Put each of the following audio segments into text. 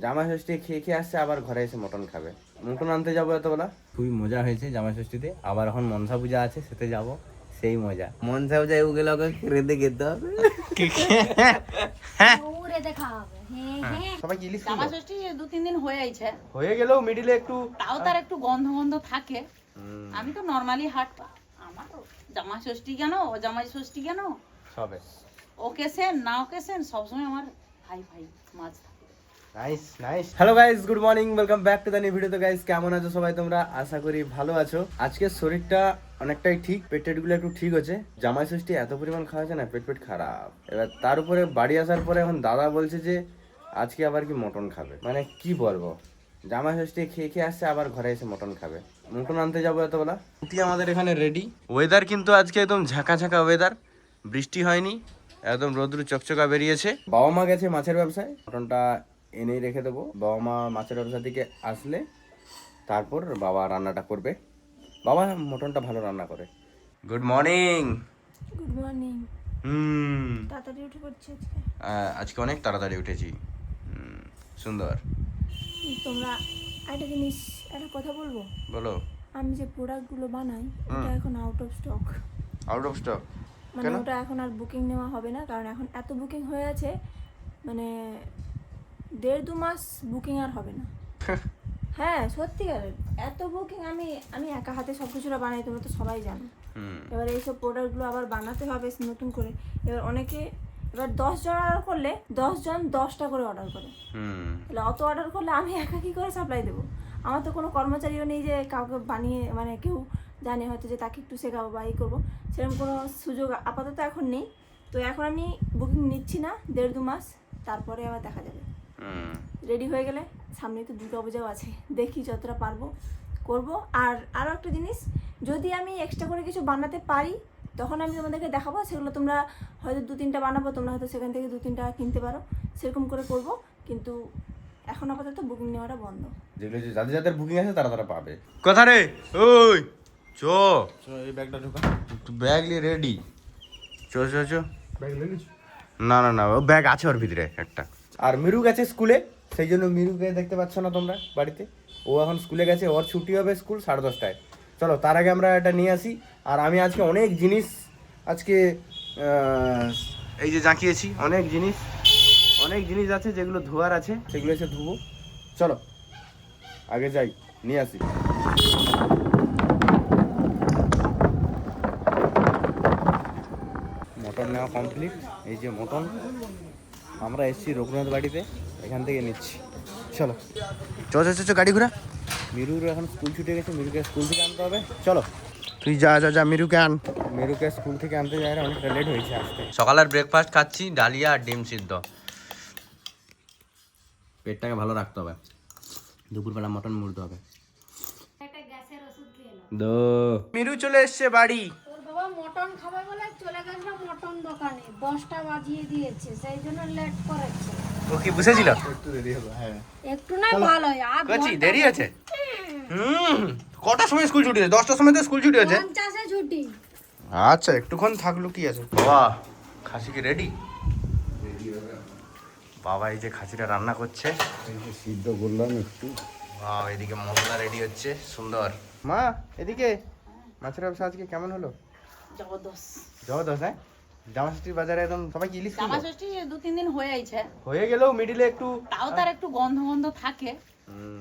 জামাই ষষ্ঠী খেয়ে খেয়ে আসছে, আবার ঘরে এসে মটন খাবে। মটন আনতে যাবো এতবেলা, খুবই মজা হয়েছে জামাই ষষ্ঠীতে। আবার এখন মনসা পূজা আছে, সেতে যাব, সেই মজা। মনসা পূজায় ওগুলো রেঁধে খেতে হবে। সবাই ইলিশ জামাই ষষ্ঠী 2-3 দিন হয়ে গেলেও মিডিলে একটু তাও তার একটু গন্ধ গন্ধ থাকে। আমি তো নরমালি হাট, আমার জামাই ষষ্ঠী কেন জামাই ষষ্ঠী কেন সবে ওকেশন না ওকেশন সবসময় আমার ভাই মাছ থাকে। Nice nice. Hello guys, good morning, welcome back to the new video. তো গাইস কেমন আছো সবাই তোমরা? আশা করি ভালো আছো। আজকে শরীরটা অনেকটাই ঠিক, পেট গুলো একটু ঠিক আছে। জামাই ষষ্ঠী এত পরিমাণ খাওয়া হয়েছে না, পেট খারাপ। এবার তার উপরে বাড়ি আসার পরে এখন দাদা বলছে যে আজকে আবার কি মটন খাবে। মানে কি বলবো, জামাই ষষ্ঠী খেয়ে খেয়ে আসছে, আবার ঘরে এসে মটন খাবে। মটন আনতে যাবো এতবেলা। ছুটি আমাদের এখানে রেডি। ওয়েদার কিন্তু আজকে একদম ঝাঁকা ঝাঁকা ওয়েদার, বৃষ্টি হয়নি, একদম রোদ্রু চকচকা বেরিয়েছে। বাবা মা গেছে মাছের ব্যবসায়, মটনটা এনেই রেখে দেবো। বাবা মা মাছের ব্যবসা থেকে আসলে তারপর বাবা রান্নাটা করবে। বাবা মটনটা ভালো রান্না করে। Good morning. Good morning. তাড়াতাড়ি উঠে পড়ছি আজকে। আজকে অনেক তাড়াতাড়ি উঠেছি। সুন্দর। তোমরা একটা জিনিস, একটা কথা বলবো। বলো। আমি যে প্রোডাক্টগুলো বানাই ওটা এখন out of stock. Out of stock মানে ওটা এখন আর বুকিং নেওয়া হবে না, কারণ এখন এত বুকিং হয়ে আছে, মানে 1.5-2 মাস বুকিং আর হবে না। হ্যাঁ সত্যিকারের এত বুকিং। আমি একা হাতে সব কিছুটা বানাই, তোমরা তো সবাই জানো। এবার এইসব প্রোডাক্টগুলো আবার বানাতে হবে নতুন করে। এবার অনেকে, এবার 10 জন অর্ডার করলে 10 জন 10টা করে অর্ডার করে। তাহলে অত অর্ডার করলে আমি একা কী করে সাপ্লাই দেবো? আমার তো কোনো কর্মচারীও নেই যে কাউকে বানিয়ে, মানে কেউ জানে হয়তো যে তাকে একটু শেখাবো বা এই করবো, সেরকম কোনো সুযোগ আপাতত এখন নেই। তো এখন আমি বুকিং নিচ্ছি না 1.5-2 মাস, তারপরে আবার দেখা যাবে। রেডি হয়ে গেলে, সামনে তো দুর্গা পূজাও আছে, দেখি যতটা পারবো করব। আর আরও একটা জিনিস, যদি আমি এক্সট্রা করে কিছু বানাতে পারি তখন আমি তোমাদেরকে দেখাবো। সেগুলো তোমরা হয়তো 2-3টা বানাবো, তোমরা হয়তো সেখান থেকে 2-3টা কিনতে পারো, সেরকম করে করব। কিন্তু এখন আপাতত বুকিং নেওয়াটা বন্ধ। যেগুলো যাদের যাদের বুকিং আছে তারা তারা পাবে। কথা রে, ওই চো এই ব্যাগটা ঢোকা, ব্যাগ নিয়ে রেডি। চো চো চো, ব্যাগ নিয়ে নিস? না না না, ও ব্যাগ আছে ওর ভিতরে একটা। আর মিরু গেছে স্কুলে, সেই জন্য মিরুকে দেখতে পাচ্ছ না তোমরা বাড়িতে। ও এখন স্কুলে গেছে, ওর ছুটি হবে স্কুল 10:30টায়। চলো তার আগে আমরা এটা নিয়ে আসি। আর আমি আজকে অনেক জিনিস আজকে এই যে জাঁকিয়েছি, অনেক জিনিস আছে যেগুলো ধোয়ার আছে, সেগুলো এসে ধুবো। চলো আগে যাই, নিয়ে আসি। মটন নেওয়া কমপ্লিট। এই যে মটন, আমরা এসেছি রঘুনাথ বাড়িতে, এখান থেকে নিচ্ছি। চলো চো চো চো, গাড়ি ঘোরা। মিরুর এখন স্কুল ছুটে গেছে, মিরুকে স্কুল থেকে আনতে হবে। চলো তুই যা যা যা, মিরুকে আন। মিরুকে স্কুল থেকে আনতে যায়, অনেকটা লেট হয়েছে আসতে। সকালের ব্রেকফাস্ট খাচ্ছি, ডালিয়া আর ডিম সিদ্ধ। পেটটাকে ভালো রাখতে হবে, দুপুরবেলা মটন মুড়তে হবে। মিরু চলে এসছে বাড়ি। তোর বাবা মটন খাবে বলে চলে গেছিল মটন দোকানে, 10টা বাজিয়ে দিয়েছে, সেই জন্য লেট করেছে। ও কি বুঝেছিল? একটু না ভালো হয় আর কচি দেরি আছে। কটার সময় স্কুল ছুটি আছে? 10টার সময় তো স্কুল ছুটি আছে। 50-এ ছুটি। আচ্ছা একটুক্ষণ থাকলো, কি আছে। বাবা খাসি কি রেডি? বাবা এই যে খাসিটা রান্না করছে, সিদ্ধ করলাম একটু। এদিকে মশলা রেডি হচ্ছে সুন্দর। মা এদিকে, মাছের ব্যবসা আজকে কেমন হলো? জবরদস্ত। জবরদস্ত। হ্যাঁ, জামা ষষ্ঠীর বাজারে একদম সবাই ইলিশ জামাই ষষ্ঠী 2-3 দিন হয়ে গেলেও মিডিলে একটু তাও তার একটু গন্ধ গন্ধ থাকে।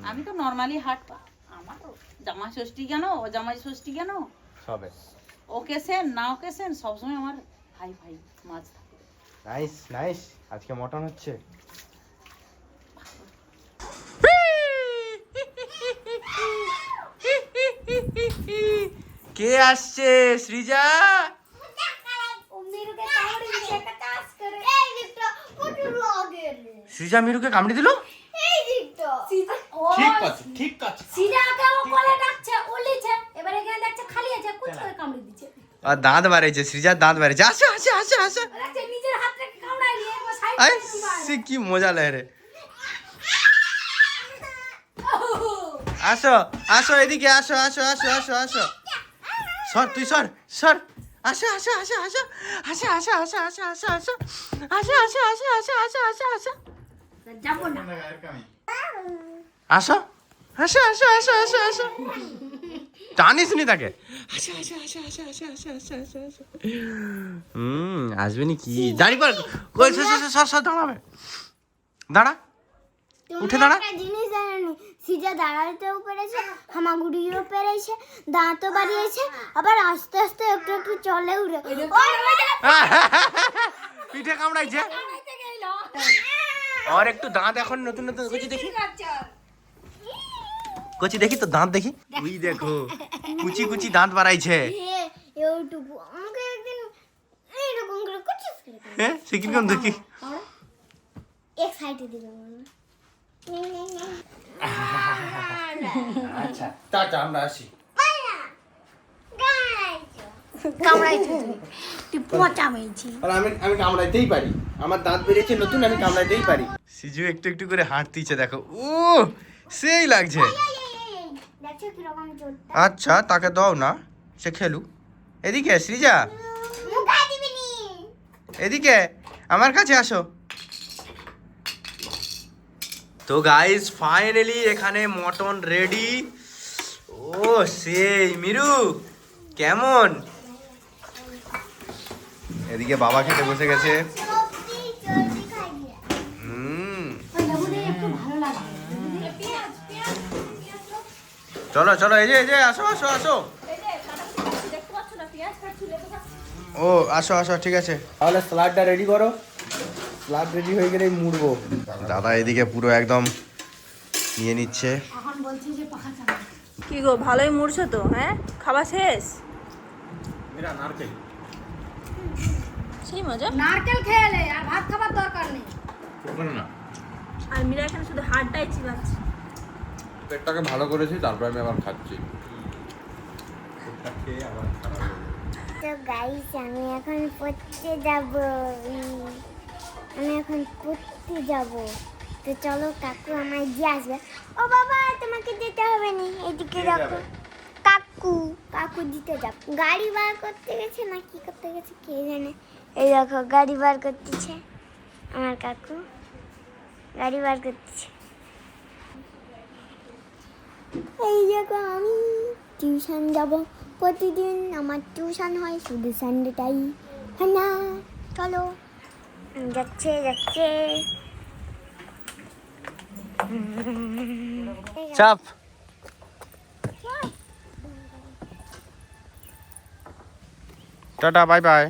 আমি তো নরমালি হাট, আমার জামাই ষষ্ঠী কেন জামাই ষষ্ঠী কেন সবে ওকেশন না ওকেশন সবসময় আমার ভাই মাছ থাকে। Nice nice. আজকে মটন হচ্ছে। কে আসছে? সৃজা। সৃজা মিরুকে কামড়ে দিল। ঠিক আছে। আর দাঁত বাড়াইছে, সৃজার দাঁত বাড়াইছে। আসো আসো আসো আসো, সে কি মজা লাগে রে। আসো আসো এদিকে, আসো আসো আসো আসো আসো। সর তুই সর সর। আসো আসো আসো আসো আসো আসো আসো আসো আসো আসো আসো আসো আসো আসো আসো আসো আসো। যাবো না। আসো আসো আসো আসো আসো আসো টানিস নি তাকে আসো আসো আসো আসো আসো আসো আসো আসো আসো আসবে নি কি জানি পার কই সর সর দাঁড়াবে দাঁড়া উঠে দাঁড়া একটা জিনিস জানেনি, সিজা দাঁড়াতেও পেরেছে, হামাগুড়িও পেরেছে, দাঁতও বাড়িয়েছে, আবার আস্তে আস্তে একটু একটু চলে উড়ে। পিঠে কামড়াইছে আর একটু দাঁত এখন নতুন নতুন কচি দেখি কচি দেখি তো দাঁত দেখি উই দেখো কুচি কুচি দাঁত বাড়াইছে এইটুকু আমাকে একদিন এইরকম করে কুচিস করে হ্যাঁ সে কিরকম দেখি এক সাইডে দিবে মনে আচ্ছা টাটা আমরা আসি কামড়াইছে তুই পচা মেয়েছি। আর আমি কামড়াইতেই পারি আমার দাঁত বেরিয়েছে নতুন আমি কামড়াইতেই পারি সিজু একটু একটু করে হাঁটতিছে দেখো ও সেই লাগছে দেখছো কিরকম চোরটা আচ্ছা তাকে দাও না সে খেলু এদিকে সৃজা মুখা দিবি নি। এদিকে আমার কাছে আসো তো গাইস ফাইনালি এখানে মটন রেডি ও সেই মিরু কেমন এদিকে বাবা খেতে বসে গেছে চলতি চলতি খাই দিয়া ওই লেবুটা একটু ভালো লাগে চলো চলো এই যে আসো আসো আসো ও আসো আসো ঠিক আছে তাহলে স্যালাডটা রেডি করো স্যালাড রেডি হয়ে গেলেই মুড়বো দাদা এদিকে পুরো একদম নিয়ে নিচ্ছে এখন বলছি যে পাখা চালা কি গো ভালোই মুড়ছো তো, হ্যাঁ খাওয়া শেষ? সেই মজা। নারকেল খেয়ে নে, আর ভাত খাবার দরকার নেই। আর মীরা এখানে শুধু হাড়টাই চিবাচ্ছে। পেটটাকে ভালো করেছি তারপর আমি আবার খাচ্ছি। তো গাইস আমি এখন পড়তে যাব, তো চলো কাকু আমায় দিয়ে আসবে। ও বাবা তোমাকে যেতে হবে না, এদিকে রাখো। কাকু দিতে যাব। গাড়ি বার করতে গেছে না কি করতে গেছে কে জানে। এই দেখো গাড়ি বার করতেছে আমার কাকু, গাড়ি বার করতেছে। এই দেখো আমি টিউশন যাব প্রতিদিন, আমার টিউশন হয় শুধু সানডেটাই, হ্যাঁ না? চলো যাচ্ছে চাপ টাটা বাই বাই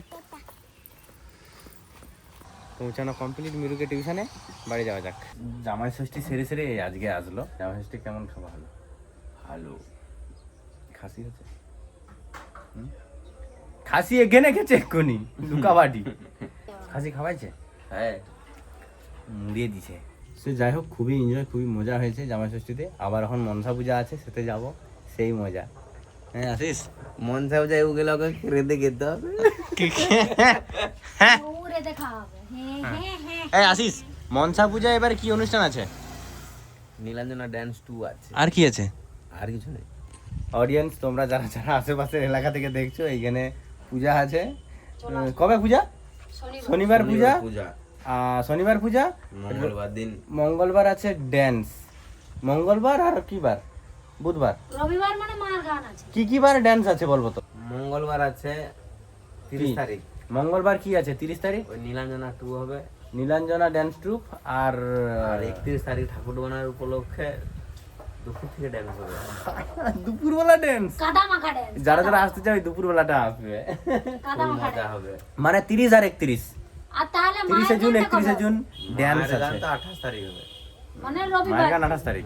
পৌঁছানো কমপ্লিট মিরুকে টিউশনে বাড়ি যাওয়া যাক জামাই ষষ্ঠী সেরে সেরে আজকে আসলো জামাই ষষ্ঠী কেমন খাওয়া হলো ভালো খাসি হচ্ছে খাসি এখানে খেছে এক্ষুনি লুকাবাটি খাসি খাওয়াইছে হ্যাঁ মুড়িয়ে দিছে সে যাই হোক খুবই এনজয় খুবই মজা হয়েছে জামাই ষষ্ঠীতে আবার এখন মনসা পূজা আছে সেতে যাব সেই মজা হ্যাঁ আসিস মনসা পূজা ওগুলো রেঁধে খেতে হবে উড়ে দেখা হবে। এই আসিস মনসা পূজা এবারে কি অনুষ্ঠান আছে নীলাঞ্জনা ড্যান্স 2 আছে আর কি আছে আর কিছু নেই অডিয়েন্স তোমরা যারা যারা আশেপাশের এলাকা থেকে দেখছো এইখানে পূজা আছে কবে পূজা শনিবার পূজা শনিবার পূজা মঙ্গলবার দিন মঙ্গলবার আছে ড্যান্স মঙ্গলবার আর কি বার বুধবার রবিবার মানে মার গান আছে। কি বার ড্যান্স আছে বলবো তো মঙ্গলবার আছে 30 তারিখ মঙ্গলবার কি আছে 30 তারিখ ওই নীলাঞ্জনা 2 হবে নীলাঞ্জনা ড্যান্স ট্রুপ আর আর 31 তারিখ ঠাকুর বানার উপলক্ষে দুপুর থেকে ড্যান্স হবে দুপুরবেলা ড্যান্স কাদা মাখা ড্যান্স, যারা যারা আসতে চাই দুপুরবেলাটা আসবে কাদা মাখা মজা হবে মানে 30 আর 31 আর তাহলে 30 জুন 31 জুন ড্যান্স মায়ের গান আছে তো 28 তারিখ হবে মানে মায়ের রবিবার, গান 28 তারিখ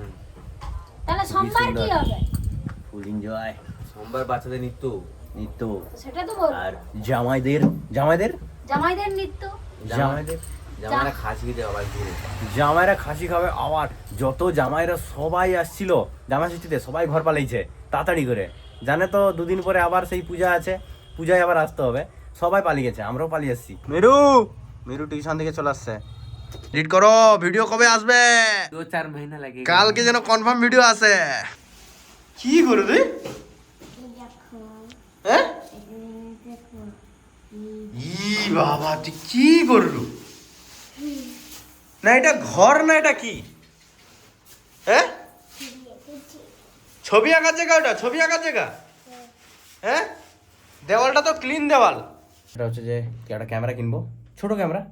তাহলে সোমবার কি হবে? ফুল এনজয় সোমবার বাচ্চাদের নৃত্য নিত্য সেটা তো বল। আর জামাইদের জামাইদের নৃত্য, জামাইরা খাসি দিতে আবার ঘুরে জামাইরা খাসি খাবে আবার যত জামাইরা সবাই আসছিল জামাই ষষ্ঠীতে সবাই ঘর পালাইছে তাড়াতাড়ি করে জানে তো দুদিন পরে আবার সেই পূজা আছে পূজায় আবার আসতে হবে সবাই পালিয়ে গেছে আমরাও পালিয়ে এসেছি মেরু টিউশন থেকে চলে আসছে লিড করো ভিডিও কবে আসবে 2-4 মহিনা লাগে কালকে যেন কনফার্ম ভিডিও আসে কি করে রে হ্যাঁ ই বাবা তুই কি করলু না এটা ঘর না এটা কি হ্যাঁ ছবি আঁকার জায়গা ওটা, ছবি আঁকার জায়গা। হ্যাঁ, দেওয়ালটা তো ক্লিন দেওয়াল। এটা হচ্ছে যে একটা ক্যামেরা কিনবো, ছোট ক্যামেরা,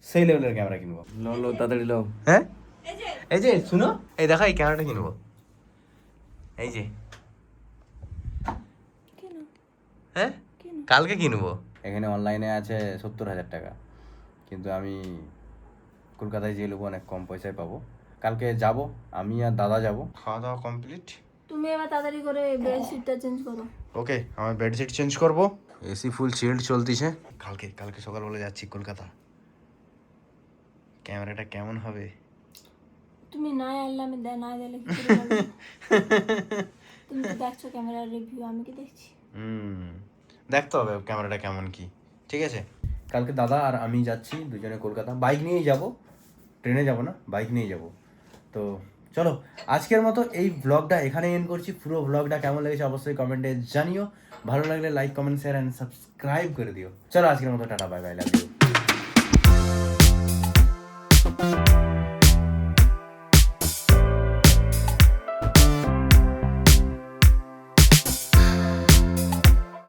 সেই লেভেলের ক্যামেরা কিনবো। লো তাড়াতাড়ি লো। হ্যাঁ, এই যে শুনো, এই দেখো এই ক্যামেরাটা কিনবো, এই যে। কেন হ্যাঁ, কেন? কালকে কিনবো। এখানে অনলাইনে আছে 70,000 টাকা, কিন্তু আমি কলকাতায় যেয়ে নেবো, অনেক কম পয়সায় পাবো। কালকে যাব, আমি আর দাদা যাব। খাওয়া দাওয়া কমপ্লিট। তুমি এবার তাড়াতাড়ি করে বেডশিটটা চেঞ্জ করো। ওকে, আমি বেডশিট চেঞ্জ করব। এসি ফুল চিল্ড চলতিছে। কালকে সকালবেলা যাচ্ছি কলকাতা। ক্যামেরাটা কেমন হবে? তুমি না আনলে আমি না দিলে কি করে বলবো? তুমি তো দেখছো ক্যামেরার রিভিউ, আমি কি দেখছি? দেখতে হবে ক্যামেরাটা কেমন কি। ঠিক আছে, কালকে দাদা আর আমি যাচ্ছি দুজনে কলকাতা। বাইক নিয়েই যাব, ট্রেনে যাব না, বাইক নিয়েই যাব। তো চলো, আজকের মতো এই ব্লগটা এখানে এন্ড করছি। পুরো ব্লগটা কেমন লেগেছে অবশ্যই কমেন্টে জানিও। ভালো লাগলে like, comment, share and subscribe করে দিও। চলো আজকের মতো tata, bye bye, love you.